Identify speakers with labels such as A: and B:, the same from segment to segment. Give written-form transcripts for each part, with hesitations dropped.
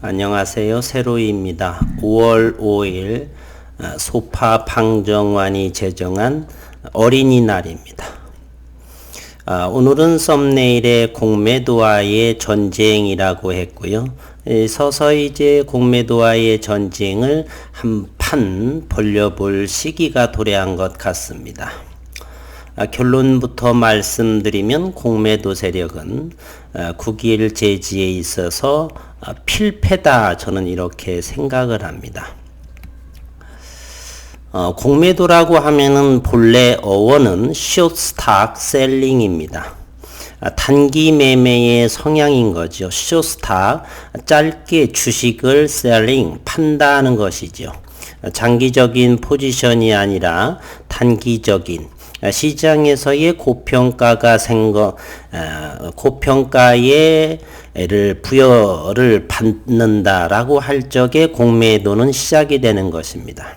A: 안녕하세요. 세로이입니다. 5월 5일 소파 방정환이 제정한 어린이날입니다. 오늘은 썸네일에 공매도와의 전쟁이라고 했고요. 서서히 이제 공매도와의 전쟁을 한 판 벌려볼 시기가 도래한 것 같습니다. 결론부터 말씀드리면 공매도 세력은 국일 제지에 있어서 필패다, 저는 이렇게 생각을 합니다. 공매도라고 하면은 본래 어원은 short stock selling입니다. 단기 매매의 성향인 거죠. short stock, 짧게 주식을 selling, 판다는 것이죠. 장기적인 포지션이 아니라 단기적인 시장에서의 고평가가 고평가의 부여를 받는다라고 할 적에 공매도는 시작이 되는 것입니다.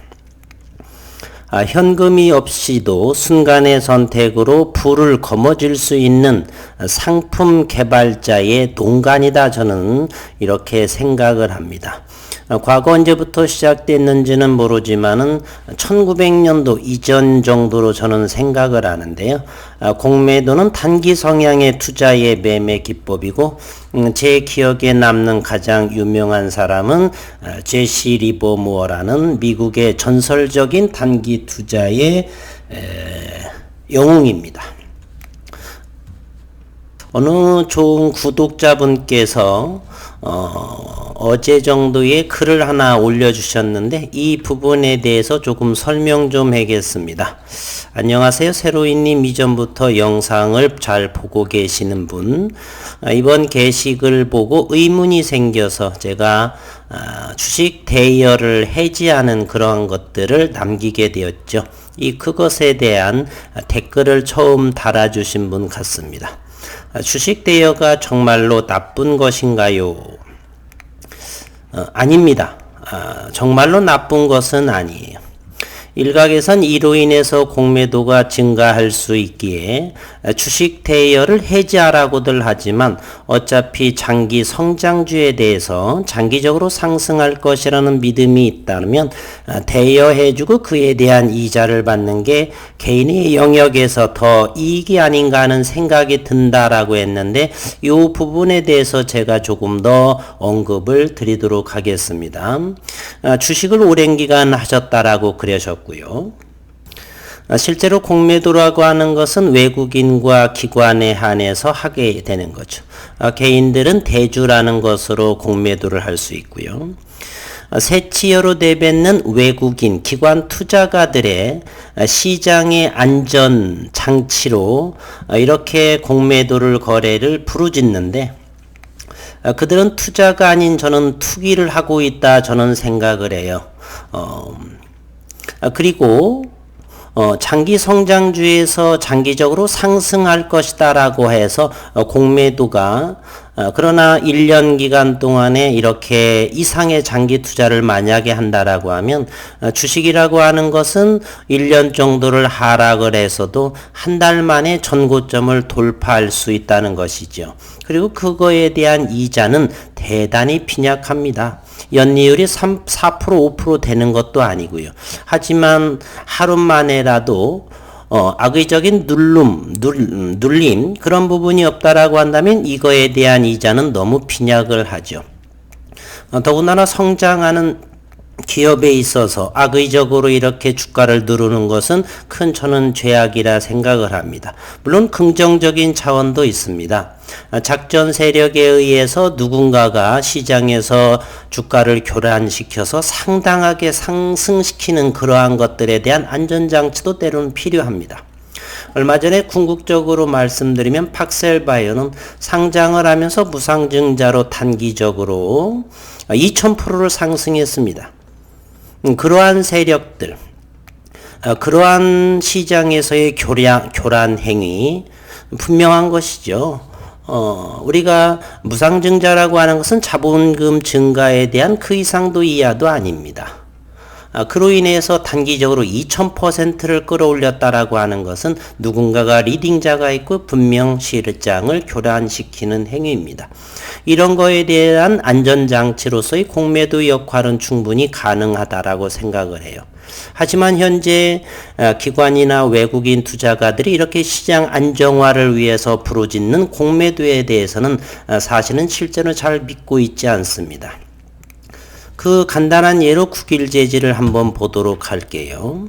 A: 현금이 없이도 순간의 선택으로 부를 거머쥘 수 있는 상품 개발자의 농간이다, 저는 이렇게 생각을 합니다. 과거 언제부터 시작됐는지는 모르지만은 1900년도 이전 정도로 저는 생각을 하는데요. 공매도는 단기 성향의 투자의 매매 기법이고, 제 기억에 남는 가장 유명한 사람은 제시 리버모어라는 미국의 전설적인 단기 투자의 영웅입니다. 어느 좋은 구독자분께서 어제 정도에 글을 하나 올려주셨는데, 이 부분에 대해서 조금 설명 좀 하겠습니다. 안녕하세요. 세로이님, 이전부터 영상을 잘 보고 계시는 분, 이번 게시글 보고 의문이 생겨서 제가 주식 대여를 해지하는 그러한 것들을 남기게 되었죠. 그것에 대한 댓글을 처음 달아주신 분 같습니다. 주식 대여가 정말로 나쁜 것인가요? 아닙니다. 정말로 나쁜 것은 아니에요. 일각에선 이로 인해서 공매도가 증가할 수 있기에 주식 대여를 해지하라고들 하지만, 어차피 장기 성장주에 대해서 장기적으로 상승할 것이라는 믿음이 있다면 대여해주고 그에 대한 이자를 받는 게 개인의 영역에서 더 이익이 아닌가 하는 생각이 든다라고 했는데, 이 부분에 대해서 제가 조금 더 언급을 드리도록 하겠습니다. 주식을 오랜 기간 하셨다라고 그러셨고요. 실제로 공매도라고 하는 것은 외국인과 기관에 한해서 하게 되는 거죠. 개인들은 대주라는 것으로 공매도를 할 수 있고요. 세치어로 내뱉는 외국인 기관 투자가들의 시장의 안전 장치로 이렇게 공매도를 거래를 부르짖는데, 그들은 투자가 아닌 저는 투기를 하고 있다, 저는 생각을 해요. 그리고 장기 성장주에서 장기적으로 상승할 것이다 라고 해서 공매도가, 그러나 1년 기간 동안에 이렇게 이상의 장기 투자를 만약에 한다라고 하면, 주식이라고 하는 것은 1년 정도를 하락을 해서도 한 달 만에 전고점을 돌파할 수 있다는 것이죠. 그리고 그거에 대한 이자는 대단히 빈약합니다. 연이율이 4% 5% 되는 것도 아니고요. 하지만 하루 만에라도 악의적인 눌림 그런 부분이 없다라고 한다면 이거에 대한 이자는 너무 빈약을 하죠. 더군다나 성장하는 기업에 있어서 악의적으로 이렇게 주가를 누르는 것은 큰 저는 죄악이라 생각을 합니다. 물론 긍정적인 차원도 있습니다. 작전 세력에 의해서 누군가가 시장에서 주가를 교란시켜서 상당하게 상승시키는 그러한 것들에 대한 안전장치도 때로는 필요합니다. 얼마 전에 궁극적으로 말씀드리면 팍셀바이오는 상장을 하면서 무상증자로 단기적으로 2000%를 상승했습니다. 그러한 세력들, 그러한 시장에서의 교란 행위 분명한 것이죠. 우리가 무상증자라고 하는 것은 자본금 증가에 대한 그 이상도 이하도 아닙니다. 그로 인해서 단기적으로 2000%를 끌어올렸다라고 하는 것은 누군가가 리딩자가 있고 분명 시장을 교란시키는 행위입니다. 이런 거에 대한 안전장치로서의 공매도 역할은 충분히 가능하다라고 생각을 해요. 하지만 현재 기관이나 외국인 투자가들이 이렇게 시장 안정화를 위해서 부르짖는 공매도에 대해서는 사실은 실제로 잘 믿고 있지 않습니다. 그 간단한 예로 국일제지를 한번 보도록 할게요.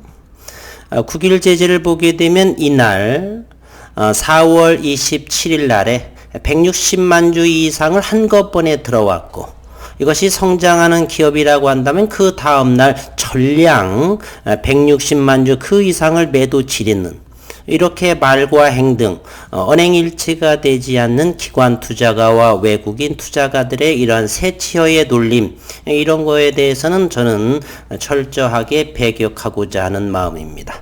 A: 국일제지를 보게 되면 이날 4월 27일 날에 160만 주 이상을 한꺼번에 들어왔고, 이것이 성장하는 기업이라고 한다면 그 다음날 전량 160만 주 그 이상을 매도 지르는, 이렇게 말과 행동, 언행일치가 되지 않는 기관 투자가와 외국인 투자가들의 이러한 새치어의 놀림, 이런 거에 대해서는 저는 철저하게 배격하고자 하는 마음입니다.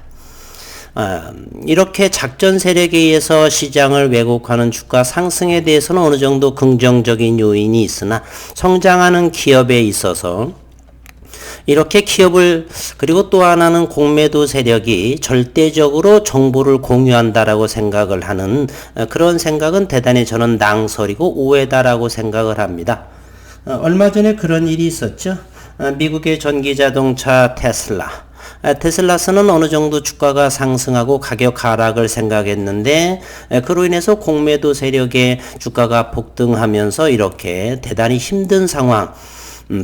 A: 이렇게 작전 세력에 의해서 시장을 왜곡하는 주가 상승에 대해서는 어느 정도 긍정적인 요인이 있으나, 성장하는 기업에 있어서 이렇게 기업을, 그리고 또 하나는 공매도 세력이 절대적으로 정보를 공유한다라고 생각을 하는 그런 생각은 대단히 저는 낭설이고 오해다라고 생각을 합니다. 얼마 전에 그런 일이 있었죠. 미국의 전기자동차 테슬라스는 어느 정도 주가가 상승하고 가격 하락을 생각했는데, 그로 인해서 공매도 세력의 주가가 폭등하면서 이렇게 대단히 힘든 상황,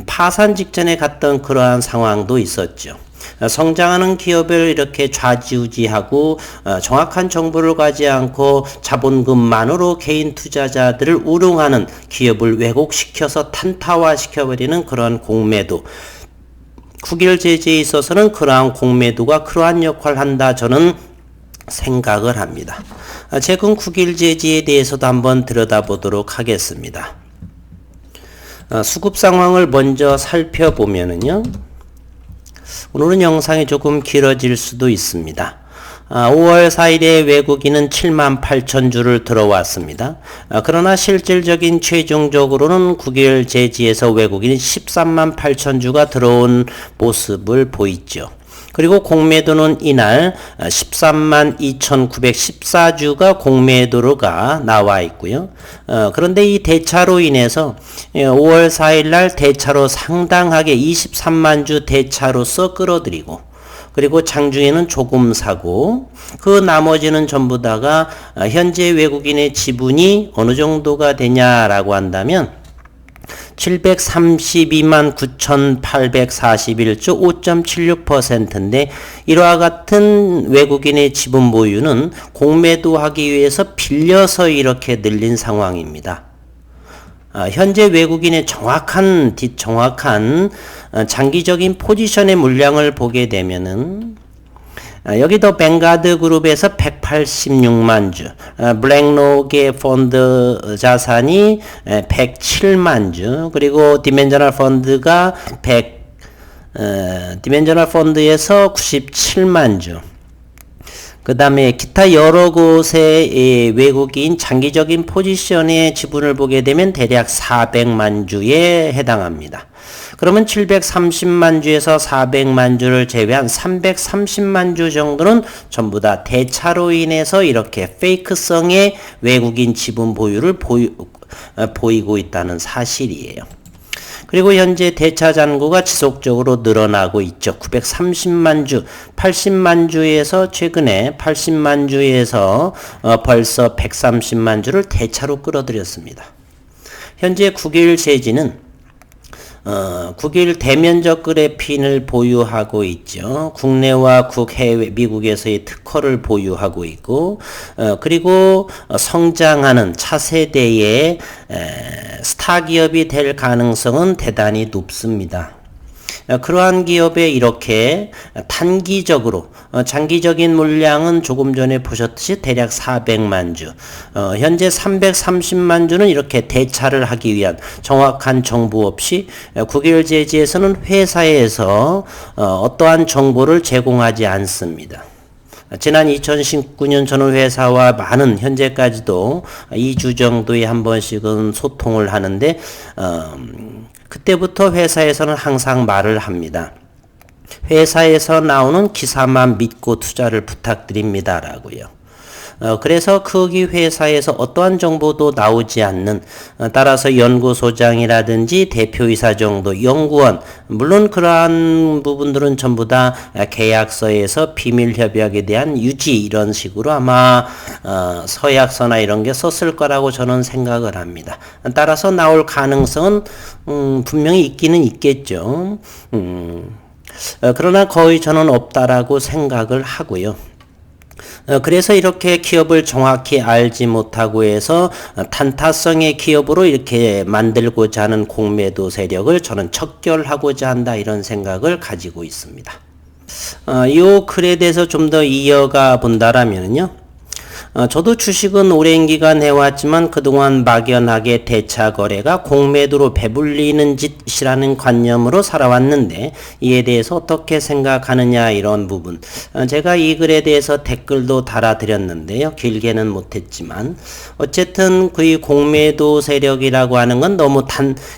A: 파산 직전에 갔던 그러한 상황도 있었죠. 성장하는 기업을 이렇게 좌지우지하고 정확한 정보를 가지 않고 자본금만으로 개인 투자자들을 우롱하는, 기업을 왜곡시켜서 탄타화시켜버리는 그런 공매도, 국일 제재에 있어서는 그러한 공매도가 그러한 역할을 한다, 저는 생각을 합니다. 최근 국일 제재에 대해서도 한번 들여다보도록 하겠습니다. 수급 상황을 먼저 살펴보면은요, 오늘은 영상이 조금 길어질 수도 있습니다. 5월 4일에 외국인은 7만 8천 주를 들어왔습니다. 그러나 실질적인 최종적으로는 9일 제지에서 외국인은 13만 8천 주가 들어온 모습을 보이죠. 그리고 공매도는 이날 13만 2,914주가 공매도로가 나와 있고요. 그런데 이 대차로 인해서 5월 4일 날 대차로 상당하게 23만 주 대차로서 끌어들이고, 그리고 장중에는 조금 사고, 그 나머지는 전부 다가 현재 외국인의 지분이 어느 정도가 되냐라고 한다면 732만 9,841주 5.76%인데, 이와 같은 외국인의 지분 보유는 공매도하기 위해서 빌려서 이렇게 늘린 상황입니다. 현재 외국인의 정확한 장기적인 포지션의 물량을 보게 되면은, 여기 더 뱅가드 그룹에서 186만 주, 블랙록의 펀드 자산이 107만 주, 그리고 디멘저널 펀드가 디멘저널 펀드에서 97만 주, 그 다음에 기타 여러 곳의 외국인 장기적인 포지션의 지분을 보게 되면 대략 400만 주에 해당합니다. 그러면 730만 주에서 400만 주를 제외한 330만 주 정도는 전부 다 대차로 인해서 이렇게 페이크성의 외국인 지분 보유를 보이고 있다는 사실이에요. 그리고 현재 대차 잔고가 지속적으로 늘어나고 있죠. 930만 주, 80만 주에서 최근에 80만 주에서 벌써 130만 주를 대차로 끌어들였습니다. 현재 국일 세지는 국일 대면적 그래핀을 보유하고 있죠. 국내와 국해외 미국에서의 특허를 보유하고 있고, 그리고 성장하는 차세대의 스타 기업이 될 가능성은 대단히 높습니다. 그러한 기업에 이렇게 단기적으로, 장기적인 물량은 조금 전에 보셨듯이 대략 400만 주, 현재 330만 주는 이렇게 대차를 하기 위한 정확한 정보 없이, 국일 제지에서는 회사에서 어떠한 정보를 제공하지 않습니다. 지난 2019년 저는 회사와 많은, 현재까지도 2주 정도에 한 번씩은 소통을 하는데, 그때부터 회사에서는 항상 말을 합니다. 회사에서 나오는 기사만 믿고 투자를 부탁드립니다라고요. 그래서 거기 회사에서 어떠한 정보도 나오지 않는, 따라서 연구소장이라든지 대표이사 정도, 연구원, 물론 그러한 부분들은 전부 다 계약서에서 비밀협약에 대한 유지, 이런 식으로 아마 서약서나 이런 게 썼을 거라고 저는 생각을 합니다. 따라서 나올 가능성은 분명히 있기는 있겠죠. 그러나 거의 저는 없다라고 생각을 하고요. 그래서 이렇게 기업을 정확히 알지 못하고 해서 단타성의 기업으로 이렇게 만들고자 하는 공매도 세력을 저는 척결하고자 한다, 이런 생각을 가지고 있습니다. 이 글에 대해서 좀 더 이어가 본다라면요. 저도 주식은 오랜 기간 해왔지만 그동안 막연하게 대차 거래가 공매도로 배불리는 짓이라는 관념으로 살아왔는데, 이에 대해서 어떻게 생각하느냐, 이런 부분. 제가 이 글에 대해서 댓글도 달아드렸는데요. 길게는 못했지만 어쨌든 그 공매도 세력이라고 하는 건 너무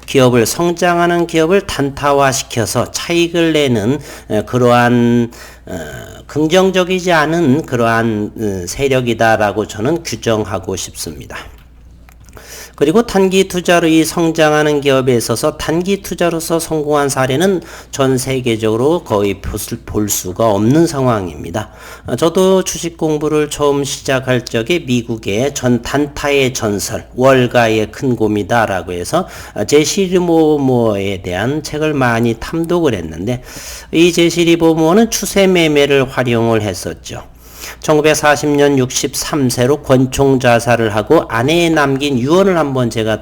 A: 기업을, 성장하는 기업을 단타화시켜서 차익을 내는 그러한 긍정적이지 않은 그러한 세력이다라고 저는 규정하고 싶습니다. 그리고 단기 투자로 이 성장하는 기업에 있어서 단기 투자로서 성공한 사례는 전 세계적으로 거의 볼 수가 없는 상황입니다. 저도 주식 공부를 처음 시작할 적에 미국의 단타의 전설, 월가의 큰 곰이다라고 해서 제시 리버모어에 대한 책을 많이 탐독을 했는데, 이 제시 리버모어는 추세 매매를 활용을 했었죠. 1940년 63세로 권총 자살을 하고 아내에 남긴 유언을 한번 제가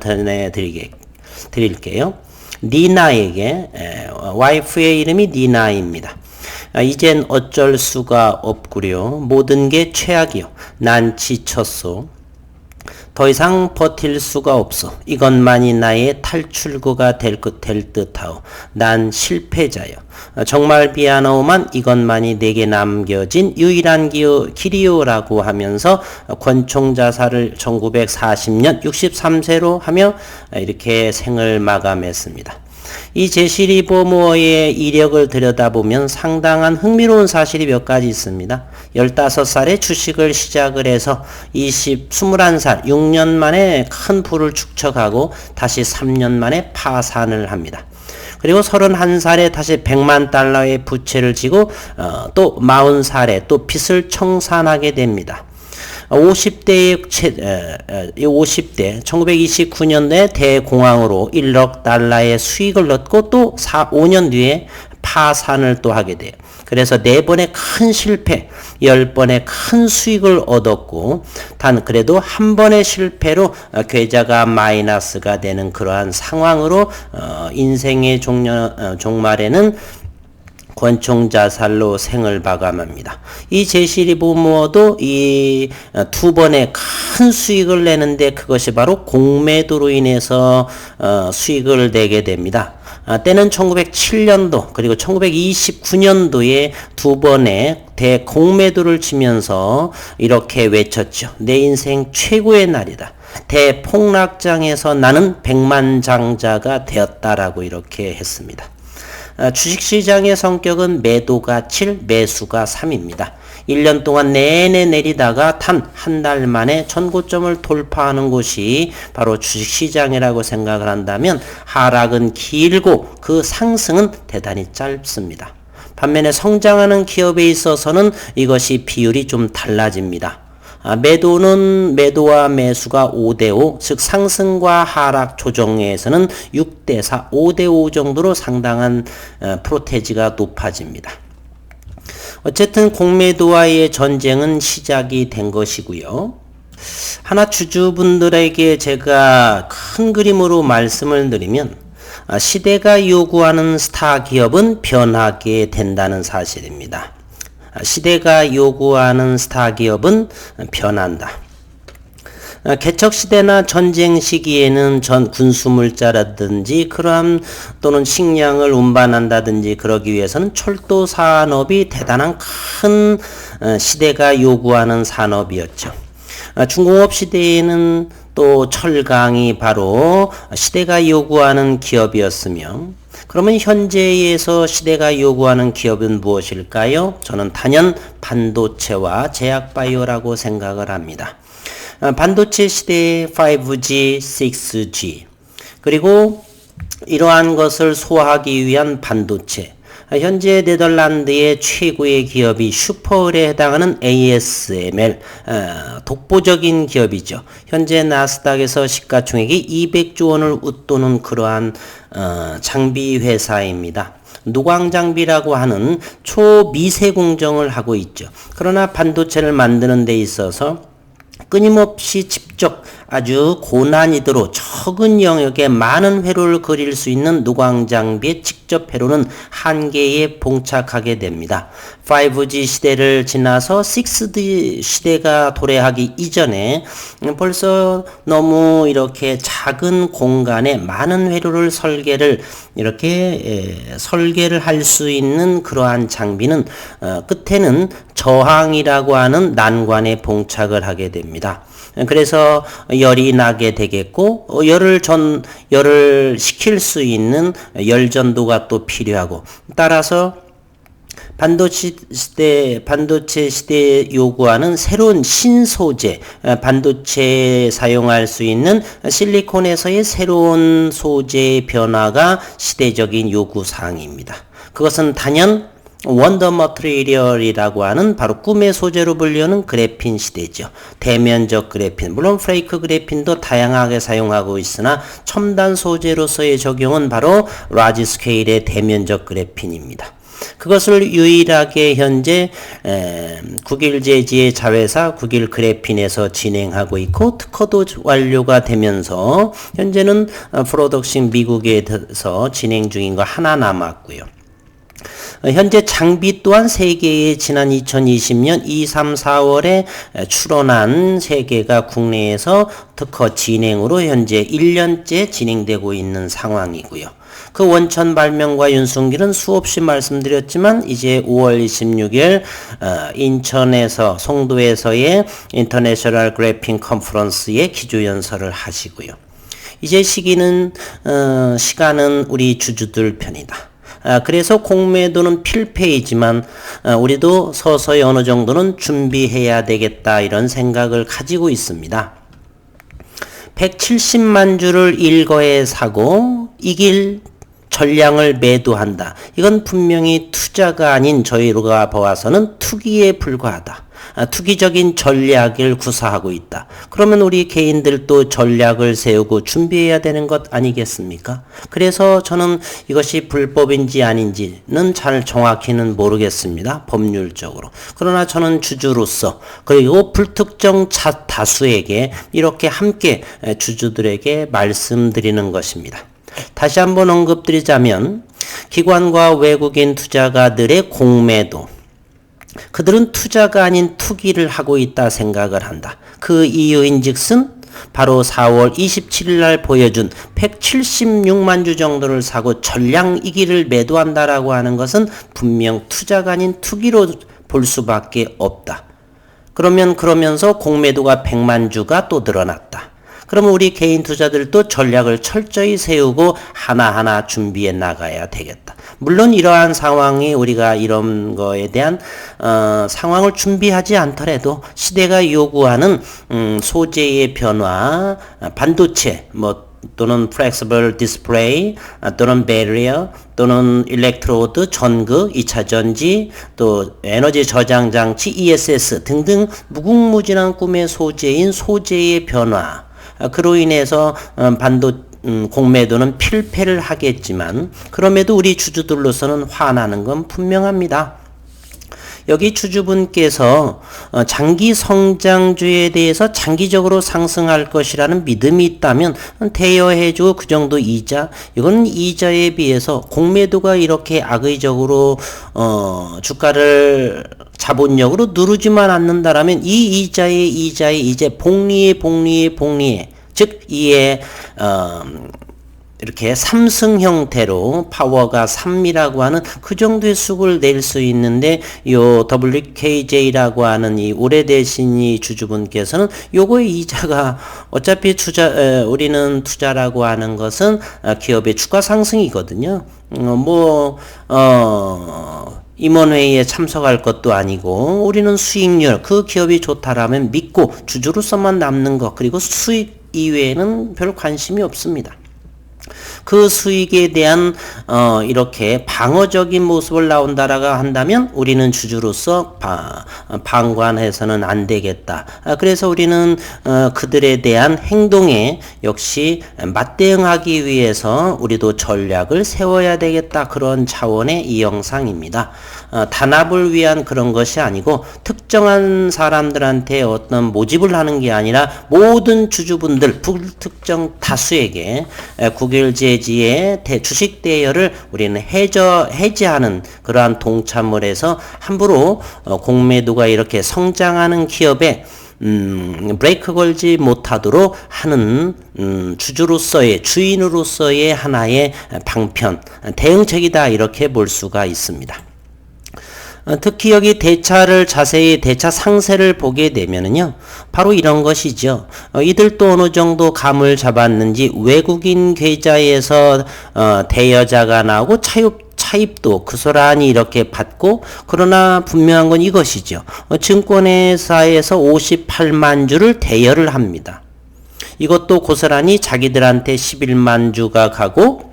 A: 드릴게요. 니나에게, 와이프의 이름이 니나입니다. 이젠 어쩔 수가 없구려. 모든 게 최악이요. 난 지쳤소. 더 이상 버틸 수가 없어. 이것만이 나의 탈출구가 될 듯하오. 난 실패자요. 정말 미안하오만 이것만이 내게 남겨진 유일한 길이요라고 하면서 권총 자살을 1940년 63세로 하며 이렇게 생을 마감했습니다. 이 제시 리버모어의 이력을 들여다보면 상당한 흥미로운 사실이 몇 가지 있습니다. 15살에 주식을 시작을 해서 21살, 6년 만에 큰 부를 축적하고 다시 3년 만에 파산을 합니다. 그리고 31살에 다시 100만 달러의 부채를 지고 또 40살에 또 빚을 청산하게 됩니다. 50대 1929년도에 대공황으로 1억 달러의 수익을 얻고 또 5년 뒤에 파산을 또 하게 돼요. 그래서 4번의 큰 실패, 10번의 큰 수익을 얻었고, 그래도 한 번의 실패로 계좌가 마이너스가 되는 그러한 상황으로 인생의 종말에는 권총 자살로 생을 마감합니다. 이 제시 리버모어도 이 2번의 큰 수익을 내는데 그것이 바로 공매도로 인해서 수익을 내게 됩니다. 때는 1907년도 그리고 1929년도에 2번의 대공매도를 치면서 이렇게 외쳤죠. 내 인생 최고의 날이다. 대폭락장에서 나는 백만장자가 되었다라고 이렇게 했습니다. 주식시장의 성격은 매도가 7, 매수가 3입니다. 1년 동안 내내 내리다가 단 한 달 만에 전고점을 돌파하는 곳이 바로 주식시장이라고 생각을 한다면, 하락은 길고 그 상승은 대단히 짧습니다. 반면에 성장하는 기업에 있어서는 이것이 비율이 좀 달라집니다. 매도와 매수가 5대5, 즉 상승과 하락 조정에서는 6대4, 5대5 정도로 상당한 프로테지가 높아집니다. 어쨌든 공매도와의 전쟁은 시작이 된 것이고요. 하나 주주분들에게 제가 큰 그림으로 말씀을 드리면, 시대가 요구하는 스타 기업은 변하게 된다는 사실입니다. 시대가 요구하는 스타 기업은 변한다. 개척시대나 전쟁 시기에는 군수물자라든지 그러한 또는 식량을 운반한다든지 그러기 위해서는 철도 산업이 대단한 큰 시대가 요구하는 산업이었죠. 중공업 시대에는 또 철강이 바로 시대가 요구하는 기업이었으며, 그러면 현재에서 시대가 요구하는 기업은 무엇일까요? 저는 단연 반도체와 제약바이오라고 생각을 합니다. 반도체 시대의 5G, 6G 그리고 이러한 것을 소화하기 위한 반도체 현재 네덜란드의 최고의 기업이 슈퍼을에 해당하는 ASML 독보적인 기업이죠. 현재 나스닥에서 시가총액이 200조 원을 웃도는 그러한 장비 회사입니다. 노광장비라고 하는 초미세 공정을 하고 있죠. 그러나 반도체를 만드는 데 있어서 끊임없이 직접 아주 고난이도로 적은 영역에 많은 회로를 그릴 수 있는 노광장비의 직접 회로는 한계에 봉착하게 됩니다. 5G 시대를 지나서 6G 시대가 도래하기 이전에 벌써 너무 이렇게 작은 공간에 많은 회로를 설계를 할 수 있는 그러한 장비는 끝에는 저항이라고 하는 난관에 봉착을 하게 됩니다. 그래서 열이 나게 되겠고 열을 식힐 수 있는 열전도가 또 필요하고 따라서 반도체 시대에 요구하는 새로운 신소재, 반도체에 사용할 수 있는 실리콘에서의 새로운 소재의 변화가 시대적인 요구사항입니다. 그것은 단연 원더 머티리얼이라고 하는 바로 꿈의 소재로 불리는 그래핀 시대죠. 대면적 그래핀, 물론 플레이크 그래핀도 다양하게 사용하고 있으나 첨단 소재로서의 적용은 바로 라지 스케일의 대면적 그래핀입니다. 그것을 유일하게 현재 국일제지의 자회사 국일그래핀에서 진행하고 있고 특허도 완료가 되면서 현재는 프로덕션 미국에서 진행 중인 거 하나 남았고요. 현재 장비 또한 세계에 지난 2020년 2, 3, 4월에 출원한 3개가 국내에서 특허 진행으로 현재 1년째 진행되고 있는 상황이고요. 그 원천 발명과 윤승길은 수없이 말씀드렸지만 이제 5월 26일 인천에서 송도에서의 인터내셔널 그래핀 컨퍼런스에 기조연설을 하시고요. 이제 시간은 우리 주주들 편이다. 그래서 공매도는 필패이지만 우리도 서서히 어느 정도는 준비해야 되겠다 이런 생각을 가지고 있습니다. 170만 주를 일거에 사고 이길 전량을 매도한다. 이건 분명히 투자가 아닌 저희가 보아서는 투기에 불과하다. 투기적인 전략을 구사하고 있다. 그러면 우리 개인들도 전략을 세우고 준비해야 되는 것 아니겠습니까? 그래서 저는 이것이 불법인지 아닌지는 잘 정확히는 모르겠습니다. 법률적으로. 그러나 저는 주주로서 그리고 불특정 다수에게 이렇게 함께 주주들에게 말씀드리는 것입니다. 다시 한번 언급드리자면 기관과 외국인 투자가들의 공매도 그들은 투자가 아닌 투기를 하고 있다 생각을 한다. 그 이유인즉슨 바로 4월 27일 날 보여준 176만 주 정도를 사고 전량 이기를 매도한다라고 하는 것은 분명 투자가 아닌 투기로 볼 수밖에 없다. 그러면서 공매도가 100만 주가 또 늘어났다. 그러면 우리 개인 투자들도 전략을 철저히 세우고 하나하나 준비해 나가야 되겠다. 물론 이러한 상황이 우리가 이런 거에 대한 상황을 준비하지 않더라도 시대가 요구하는 소재의 변화, 반도체 또는 플렉서블 디스플레이 또는 배리어 또는 일렉트로드, 전극, 2차 전지, 또 에너지 저장 장치, ESS 등등 무궁무진한 꿈의 소재인 소재의 변화 그로 인해서 공매도는 필패를 하겠지만 그럼에도 우리 주주들로서는 화나는 건 분명합니다. 여기 주주분께서 장기 성장주에 대해서 장기적으로 상승할 것이라는 믿음이 있다면 대여해주고 그 정도 이자 이건 이자에 비해서 공매도가 이렇게 악의적으로 주가를 자본력으로 누르지만 않는다라면 이 이자의 이제 복리에 즉 이에 이렇게 3승 형태로 파워가 3이라고 하는 그 정도의 수익을 낼 수 있는데 요 WKJ라고 하는 이 오래되신 이 주주분께서는 요거의 이자가 어차피 우리는 투자라고 하는 것은 기업의 주가 상승이거든요. 임원회의에 참석할 것도 아니고 우리는 수익률 그 기업이 좋다라면 믿고 주주로서만 남는 것 그리고 수익 이외에는 별 관심이 없습니다. 그 수익에 대한 이렇게 방어적인 모습을 나온다라고 한다면 우리는 주주로서 방관해서는 안 되겠다. 그래서 우리는 그들에 대한 행동에 역시 맞대응하기 위해서 우리도 전략을 세워야 되겠다. 그런 차원의 이 영상입니다. 단합을 위한 그런 것이 아니고 특정한 사람들한테 어떤 모집을 하는 게 아니라 모든 주주분들 불특정 다수에게 국일제지의 주식 대여를 우리는 해제하는 그러한 동참을 해서 함부로 공매도가 이렇게 성장하는 기업에 브레이크 걸지 못하도록 하는 주주로서의 주인으로서의 하나의 방편 대응책이다 이렇게 볼 수가 있습니다. 특히 여기 자세히 대차 상세를 보게 되면은요, 바로 이런 것이죠. 이들도 어느 정도 감을 잡았는지 외국인 계좌에서 대여자가 나오고 차입도 고스란히 이렇게 받고, 그러나 분명한 건 이것이죠. 증권회사에서 58만 주를 대여를 합니다. 이것도 고스란히 자기들한테 11만 주가 가고,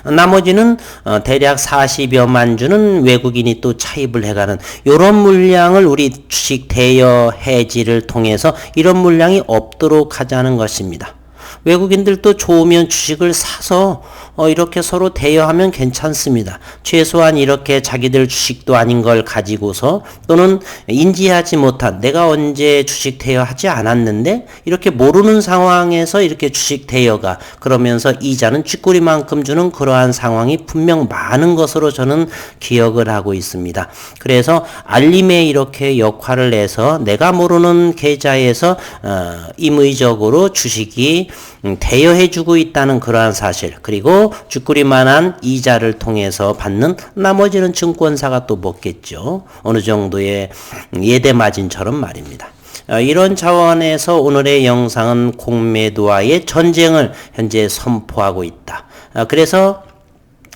A: 나머지는 대략 40여만 주는 외국인이 또 차입을 해가는 이런 물량을 우리 주식 대여 해지를 통해서 이런 물량이 없도록 하자는 것입니다. 외국인들도 좋으면 주식을 사서 이렇게 서로 대여하면 괜찮습니다. 최소한 이렇게 자기들 주식도 아닌 걸 가지고서 또는 인지하지 못한 내가 언제 주식 대여하지 않았는데 이렇게 모르는 상황에서 이렇게 주식 대여가 그러면서 이자는 쥐꼬리만큼 주는 그러한 상황이 분명 많은 것으로 저는 기억을 하고 있습니다. 그래서 알림에 이렇게 역할을 해서 내가 모르는 계좌에서 임의적으로 주식이 대여해주고 있다는 그러한 사실, 그리고 쥐꼬리만한 이자를 통해서 받는 나머지는 증권사가 또 먹겠죠. 어느 정도의 예대마진처럼 말입니다. 이런 차원에서 오늘의 영상은 공매도와의 전쟁을 현재 선포하고 있다. 그래서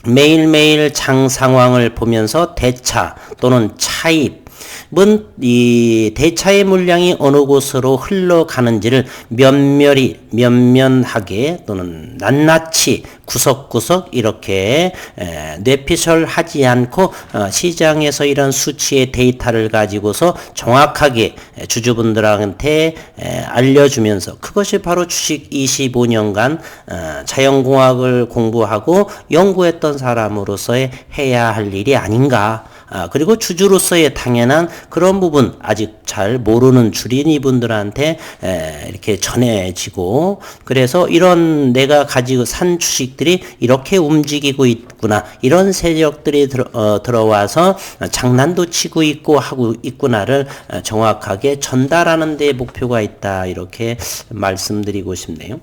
A: 매일매일 장 상황을 보면서 대차 또는 차입 이 대차의 물량이 어느 곳으로 흘러가는지를 면면하게 또는 낱낱이 구석구석 이렇게 뇌피셜하지 않고 시장에서 이런 수치의 데이터를 가지고서 정확하게 주주분들한테 알려주면서 그것이 바로 주식 25년간 자연공학을 공부하고 연구했던 사람으로서의 해야 할 일이 아닌가. 그리고 주주로서의 당연한 그런 부분 아직 잘 모르는 주린이 분들한테 이렇게 전해지고, 그래서 이런 내가 가지고 산 주식들이 이렇게 움직이고 있구나, 이런 세력들이 들어와서 장난도 치고 있고 하고 있구나를 정확하게 전달하는 데 목표가 있다, 이렇게 말씀드리고 싶네요.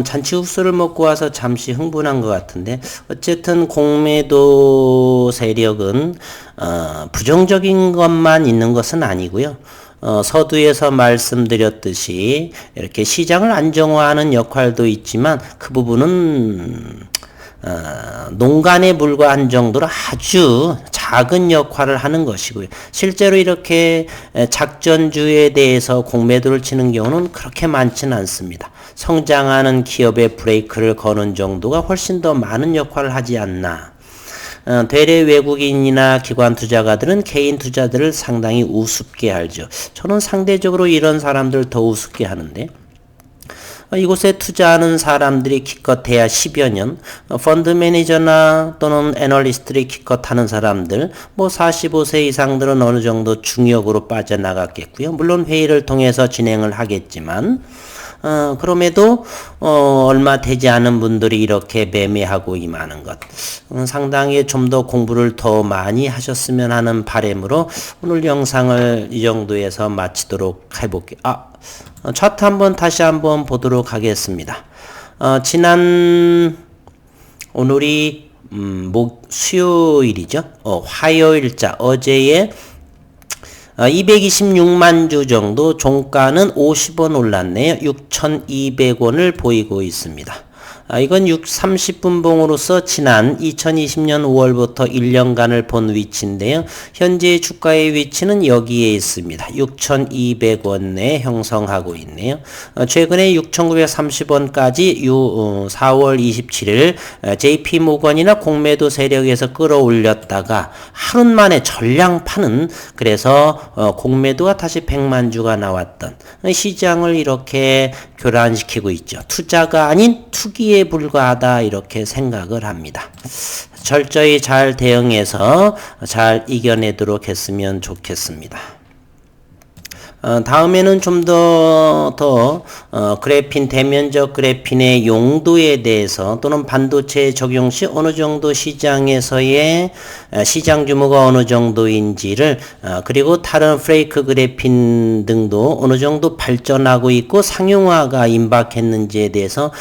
A: 잔치 흡수를 먹고 와서 잠시 흥분한 것 같은데, 어쨌든 공매도 세력은 부정적인 것만 있는 것은 아니고요. 서두에서 말씀드렸듯이 이렇게 시장을 안정화하는 역할도 있지만 그 부분은 농간에 불과한 정도로 아주 작은 역할을 하는 것이고요. 실제로 이렇게 작전주에 대해서 공매도를 치는 경우는 그렇게 많지는 않습니다. 성장하는 기업의 브레이크를 거는 정도가 훨씬 더 많은 역할을 하지 않나. 대래 외국인이나 기관 투자가들은 개인 투자들을 상당히 우습게 알죠. 저는 상대적으로 이런 사람들 더 우습게 하는데, 이곳에 투자하는 사람들이 기껏해야 10여 년, 펀드 매니저나 또는 애널리스트들이 기껏하는 사람들, 45세 이상들은 어느 정도 중역으로 빠져나갔겠고요. 물론 회의를 통해서 진행을 하겠지만, 그럼에도 얼마 되지 않은 분들이 이렇게 매매하고 임하는 것, 상당히 좀 더 공부를 더 많이 하셨으면 하는 바람으로 오늘 영상을 이 정도에서 마치도록 해볼게요. 차트 다시 한번 보도록 하겠습니다. 오늘이 수요일이죠. 화요일자 어제에 226만 주 정도, 종가는 50원 올랐네요. 6,200원을 보이고 있습니다. 이건 30분봉으로서 지난 2020년 5월부터 1년간을 본 위치인데요. 현재 주가의 위치는 여기에 있습니다. 6,200원에 형성하고 있네요. 최근에 6,930원까지 4월 27일 JP모건이나 공매도 세력에서 끌어올렸다가 하루 만에 전량파는, 그래서 공매도가 다시 100만 주가 나왔던 시장을 이렇게 교란시키고 있죠. 투자가 아닌 투기에 불과하다, 이렇게 생각을 합니다. 철저히 잘 대응해서 잘 이겨내도록 했으면 좋겠습니다. 다음에는 좀 더 그래핀, 대면적 그래핀의 용도에 대해서, 또는 반도체 적용 시 어느 정도 시장에서의 시장 규모가 어느 정도인지를, 그리고 다른 플레이크 그래핀 등도 어느 정도 발전하고 있고 상용화가 임박했는지에 대해서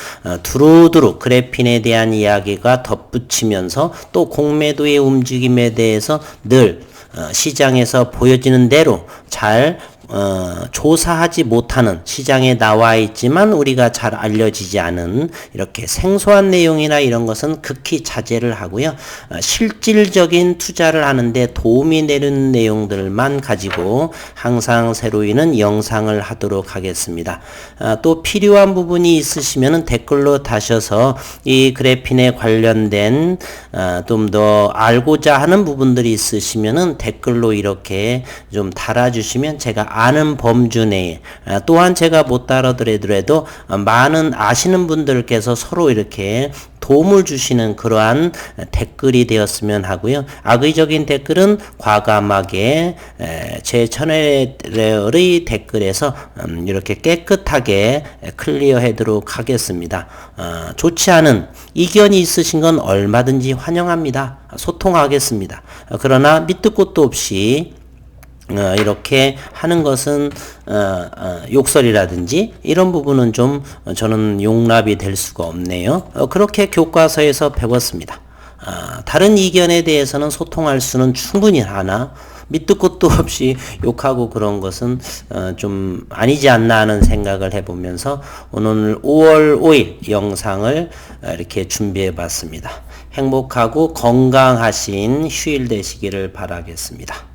A: 두루두루 그래핀에 대한 이야기가 덧붙이면서, 또 공매도의 움직임에 대해서 늘 시장에서 보여지는 대로 잘 조사하지 못하는, 시장에 나와 있지만 우리가 잘 알려지지 않은 이렇게 생소한 내용이나 이런 것은 극히 자제를 하고요. 실질적인 투자를 하는데 도움이 되는 내용들만 가지고 항상 새로이는 영상을 하도록 하겠습니다. 또 필요한 부분이 있으시면 댓글로 다셔서 이 그래핀에 관련된 좀 더 알고자 하는 부분들이 있으시면 댓글로 이렇게 좀 달아주시면 제가 아는 범주 내에, 또한 제가 못 알아더라도 많은 아시는 분들께서 서로 이렇게 도움을 주시는 그러한 댓글이 되었으면 하고요. 악의적인 댓글은 과감하게 제 채널의 댓글에서 이렇게 깨끗하게 클리어하도록 하겠습니다. 좋지 않은 이견이 있으신 건 얼마든지 환영합니다. 소통하겠습니다. 그러나 밑도 끝도 없이 이렇게 하는 것은 욕설이라든지 이런 부분은 좀 저는 용납이 될 수가 없네요. 그렇게 교과서에서 배웠습니다. 다른 이견에 대해서는 소통할 수는 충분히 하나, 밑도 끝도 없이 욕하고 그런 것은 좀 아니지 않나 하는 생각을 해보면서 오늘 5월 5일 영상을 이렇게 준비해 봤습니다. 행복하고 건강하신 휴일 되시기를 바라겠습니다.